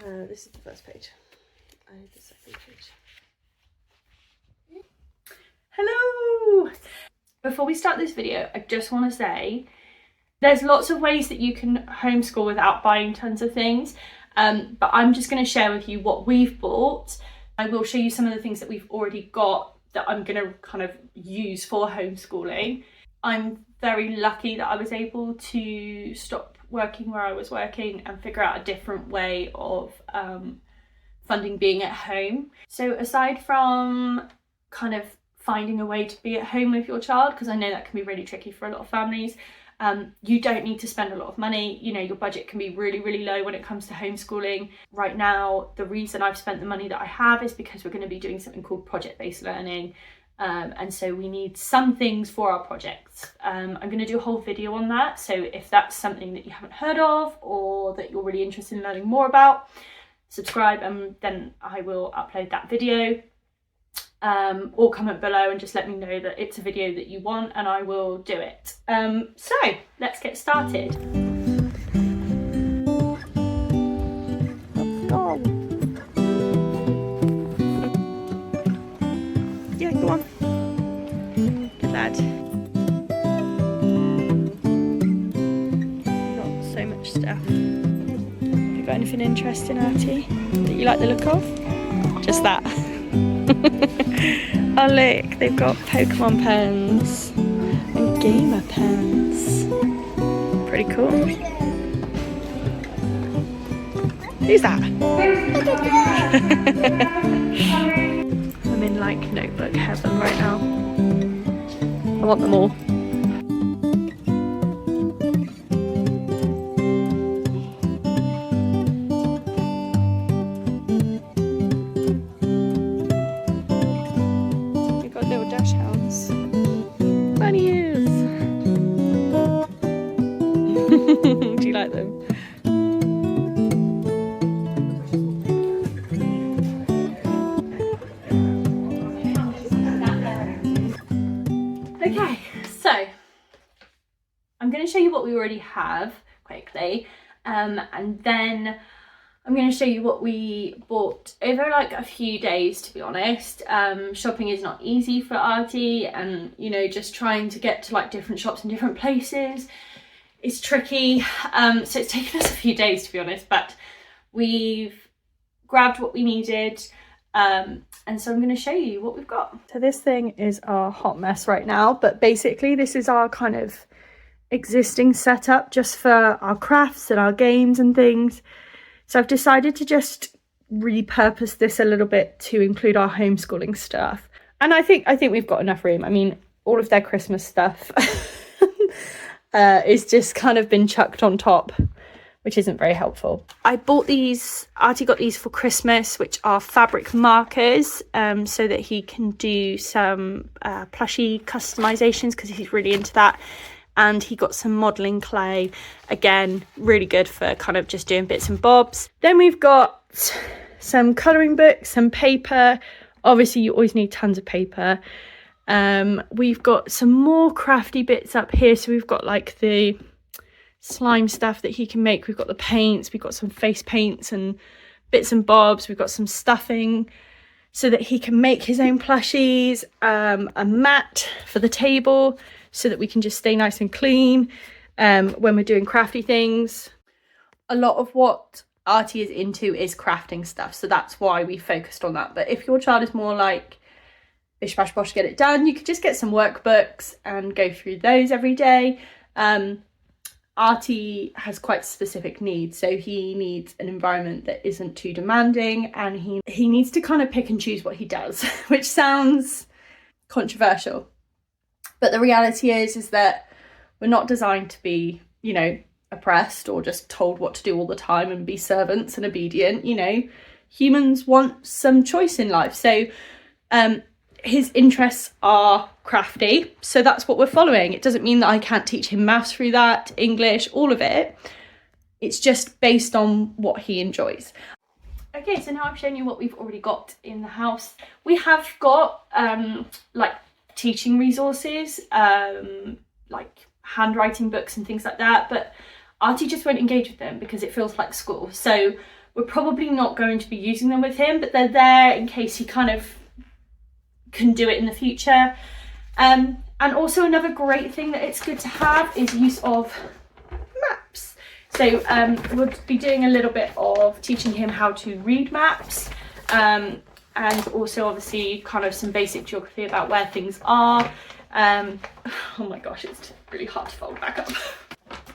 This is the first page. I need the second page. Hello! Before we start this video, I just want to say there's lots of ways that you can homeschool without buying tons of things, but I'm just going to share with you what we've bought. I will show you some of the things that we've already got that I'm going to kind of use for homeschooling. I'm very lucky that I was able to stop working where I was working and figure out a different way of funding being at home. So aside from kind of finding a way to be at home with your child, because I know that can be really tricky for a lot of families, you don't need to spend a lot of money. You know, your budget can be really, really low when it comes to homeschooling. Right now, the reason I've spent the money that I have is because we're going to be doing something called project-based learning. And so we need some things for our projects. I'm going to do a whole video on that. So if that's something that you haven't heard of or that you're really interested in learning more about, subscribe and then I will upload that video. Or comment below and just let me know that it's a video that you want and I will do it. So let's get started. Oh. Yeah, go on. Good lad. Got so much stuff. Have you got anything interesting, Artie, that you like the look of? Just that. Oh look, they've got Pokemon pens and gamer pens. Pretty cool. Who's that? I'm in like notebook heaven right now. I want them all. Do you like them? Okay, so I'm going to show you what we already have quickly, and then I'm going to show you what we bought over like a few days, to be honest. Shopping is not easy for Artie, and you know, just trying to get to like different shops in different places is tricky. So it's taken us a few days, to be honest, but we've grabbed what we needed. And so I'm going to show you what we've got. So this thing is our hot mess right now, but basically this is our kind of existing setup just for our crafts and our games and things. So I've decided to just repurpose this a little bit to include our homeschooling stuff. And I think we've got enough room. I mean, all of their Christmas stuff it's just kind of been chucked on top, which isn't very helpful. I bought these, Artie got these for Christmas, which are fabric markers, so that he can do some plushie customizations because he's really into that. And he got some modelling clay, again, really good for kind of just doing bits and bobs. Then we've got some colouring books, some paper. Obviously, you always need tons of paper. We've got some more crafty bits up here. So we've got like the slime stuff that he can make. We've got the paints. We've got some face paints and bits and bobs. We've got some stuffing so that he can make his own plushies. A mat for the table so that we can just stay nice and clean when we're doing crafty things. A lot of what Artie is into is crafting stuff, so that's why we focused on that. But if your child is more like bish bash bosh, get it done, you could just get some workbooks and go through those every day. Artie has quite specific needs, so he needs an environment that isn't too demanding, and he needs to kind of pick and choose what he does, which sounds controversial, but the reality is that we're not designed to be, you know, oppressed or just told what to do all the time and be servants and obedient. You know, humans want some choice in life. So his interests are crafty, so that's what we're following. It doesn't mean that I can't teach him maths through that, English, all of it. It's just based on what he enjoys. Okay, so now I've shown you what we've already got in the house. We have got like teaching resources, like handwriting books and things like that, but Artie just won't engage with them because it feels like school. So We're probably not going to be using them with him, but they're there in case he kind of can do it in the future. And also another great thing that it's good to have is use of maps. So we'll be doing a little bit of teaching him how to read maps, and also obviously kind of some basic geography about where things are. Oh my gosh, it's really hard to fold back up.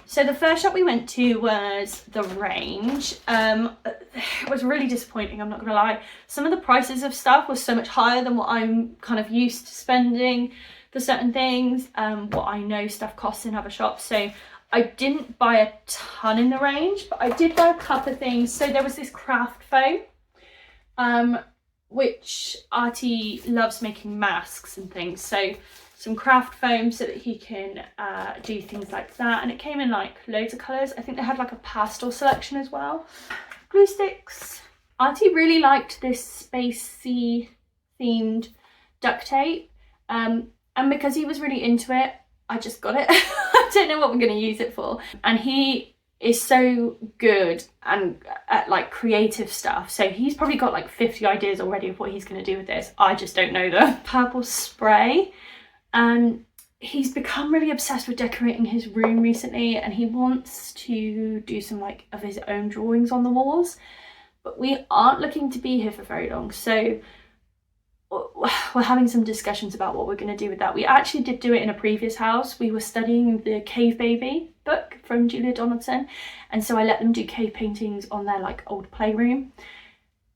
So the first shop we went to was the Range. It was really disappointing, I'm not gonna lie. Some of the prices of stuff was so much higher than what I'm kind of used to spending for certain things, what I know stuff costs in other shops. So I didn't buy a ton in the Range, but I did buy a couple of things. So there was this craft foam, which Artie loves making masks and things. So some craft foam so that he can do things like that. And it came in like loads of colours. I think they had like a pastel selection as well. Glue sticks. Artie really liked this spacey themed duct tape. And because he was really into it, I just got it. I don't know what we're going to use it for. And he is so good and at like creative stuff. So he's probably got like 50 ideas already of what he's going to do with this. I just don't know them. Purple spray. And he's become really obsessed with decorating his room recently, and he wants to do some like of his own drawings on the walls, but we aren't looking to be here for very long, so we're having some discussions about what we're going to do with that. We actually did do it in a previous house. We were studying the Cave Baby book from Julia Donaldson, and so I let them do cave paintings on their like old playroom,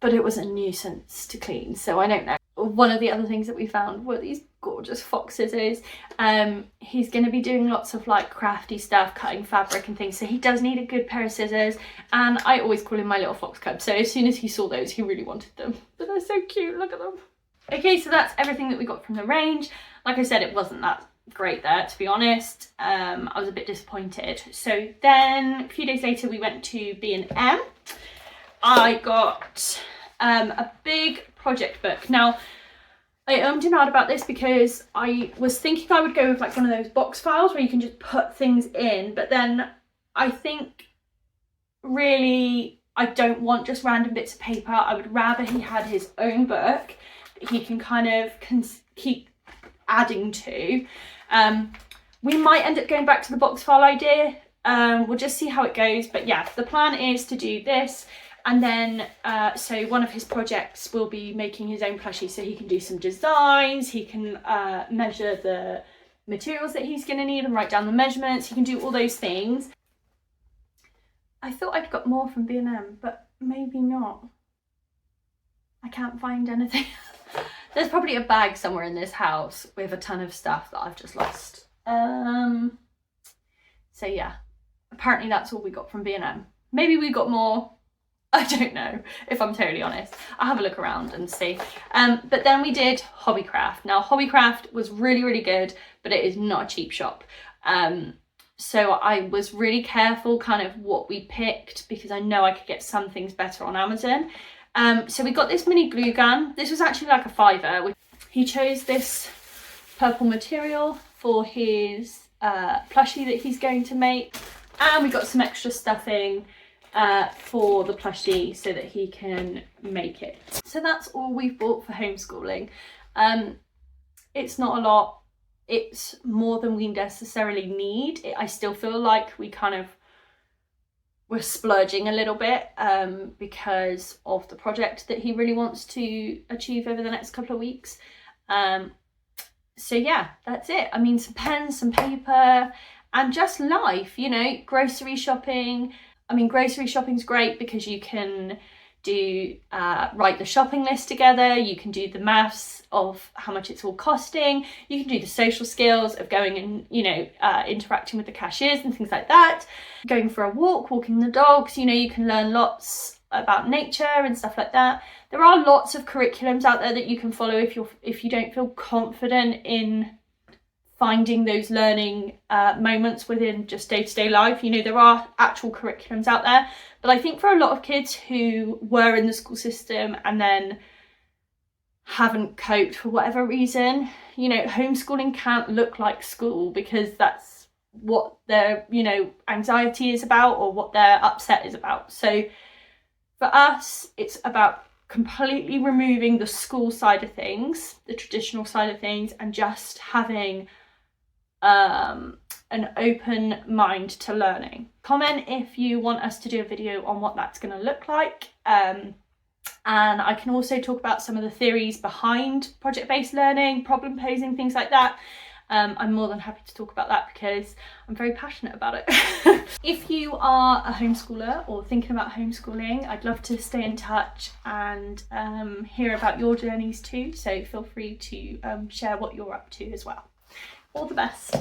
but it was a nuisance to clean, so I don't know. One of the other things that we found were these gorgeous fox scissors. He's going to be doing lots of like crafty stuff, cutting fabric and things, so he does need a good pair of scissors, and I always call him my little fox cub, so as soon as he saw those he really wanted them. But they're so cute, look at them. Okay, so that's everything that we got from the Range. Like I said, it wasn't that great there, to be honest. I was a bit disappointed. So then a few days later we went to B&M. I got a big project book. Now I and ahhed about this because I was thinking I would go with like one of those box files where you can just put things in, but then I think really I don't want just random bits of paper. I would rather he had his own book that he can kind of keep adding to. We might end up going back to the box file idea. We'll just see how it goes, but yeah, the plan is to do this. And then, so one of his projects will be making his own plushie, so he can do some designs, he can measure the materials that he's going to need and write down the measurements, he can do all those things. I thought I'd got more from B&M, but maybe not. I can't find anything. There's probably a bag somewhere in this house with a ton of stuff that I've just lost. So yeah, apparently that's all we got from B&M. Maybe we got more. I don't know, if I'm totally honest. I'll have a look around and see. But then we did Hobbycraft. Now Hobbycraft was really, really good, but it is not a cheap shop. So I was really careful kind of what we picked because I know I could get some things better on Amazon. So we got this mini glue gun. This was actually like a £5. He chose this purple material for his plushie that he's going to make. And we got some extra stuffing for the plushie so that he can make it. So that's all we've bought for homeschooling. It's not a lot, it's more than we necessarily need. I still feel like we're splurging a little bit because of the project that he really wants to achieve over the next couple of weeks. So yeah, that's it. I mean, some pens, some paper, and just life, you know, grocery shopping. I mean, grocery shopping's great because you can do write the shopping list together, you can do the maths of how much it's all costing, you can do the social skills of going and, you know, interacting with the cashiers and things like that, going for a walk, walking the dogs, you know, you can learn lots about nature and stuff like that. There are lots of curriculums out there that you can follow if you don't feel confident in finding those learning moments within just day-to-day life. You know, there are actual curriculums out there, but I think for a lot of kids who were in the school system and then haven't coped for whatever reason, you know, homeschooling can't look like school because that's what their, you know, anxiety is about or what their upset is about. So For us, it's about completely removing the school side of things, the traditional side of things, and just having an open mind to learning. Comment if you want us to do a video on what that's going to look like. And I can also talk about some of the theories behind project-based learning, problem posing, things like that. I'm more than happy to talk about that because I'm very passionate about it. If you are a homeschooler or thinking about homeschooling, I'd love to stay in touch and hear about your journeys too. So feel free to share what you're up to as well. All the best.